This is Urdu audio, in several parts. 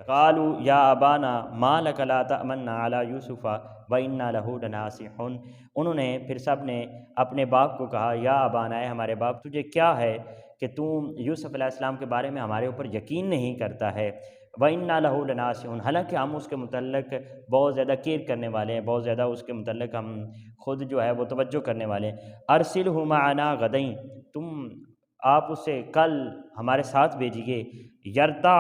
قالوا یا ابانا ما لک لا تأمنا علی یوسف وإنا لہ لناصحون۔ انہوں نے پھر سب نے اپنے باپ کو کہا یا ابانا، اے ہمارے باپ، تجھے کیا ہے کہ تو یوسف علیہ السلام کے بارے میں ہمارے اوپر یقین نہیں کرتا ہے۔ وإنا لہ لناصحون، حالانکہ ہم اس کے متعلق بہت زیادہ کیئر کرنے والے ہیں، بہت زیادہ اس کے متعلق ہم خود جو ہے وہ توجہ کرنے والے ہیں۔ ارسلہ معنا غدین، آپ اسے کل ہمارے ساتھ بھیجیے، یرتع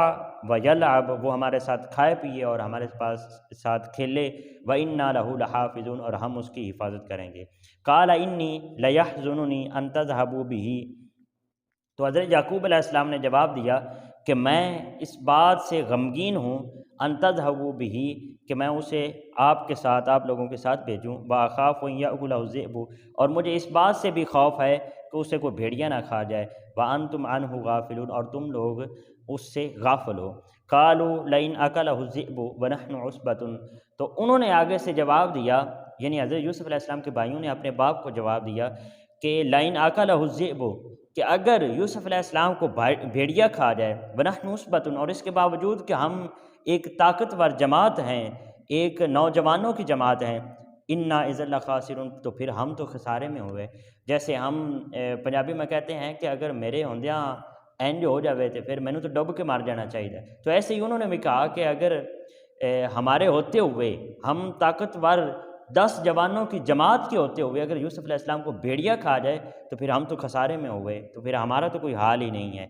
و یلعب، وہ ہمارے ساتھ کھائے پیے اور ہمارے پاس ساتھ کھیلے، وإنا لہ لحافظون، اور ہم اس کی حفاظت کریں گے۔ قال انی لیحزننی ان تذهبوا بہ، تو حضرت یعقوب علیہ السلام نے جواب دیا کہ میں اس بات سے غمگین ہوں، ان تذهبوا بہ، کہ میں اسے آپ کے ساتھ، آپ لوگوں کے ساتھ بھیجوں، واخاف ان یأکلہ الذئب، اور مجھے اس بات سے بھی خوف ہے کہ اسے کوئی بھیڑیا نہ کھا جائے، وانتم عنہ غافلون، اور تم لوگ اس سے غافل ہو۔ قالوا لئن اکلہ الذئب ونحن عصبۃ، تو انہوں نے آگے سے جواب دیا، یعنی حضرت یوسف علیہ السلام کے بھائیوں نے اپنے باپ کو جواب دیا کہ لئن اکلہ الذئب، کہ اگر یوسف علیہ السلام کو بھیڑیا کھا جائے، ونحن عصبۃ، اور اس کے باوجود کہ ہم ایک طاقتور جماعت ہیں، ایک نوجوانوں کی جماعت ہیں، انا اذا لخاسرون، تو پھر ہم تو خسارے میں ہوئے۔ جیسے ہم پنجابی میں کہتے ہیں کہ اگر میرے ہوندیاں اینج ہو جاوے تو پھر مینوں تو ڈب کے مار جانا چاہیے، تو ایسے ہی انہوں نے بھی کہا کہ اگر ہمارے ہوتے ہوئے، ہم طاقتور 10 جوانوں کی جماعت کے ہوتے ہوئے اگر یوسف علیہ السلام کو بھیڑیا کھا جائے تو پھر ہم تو خسارے میں ہوئے، تو پھر ہمارا تو کوئی حال ہی نہیں ہے۔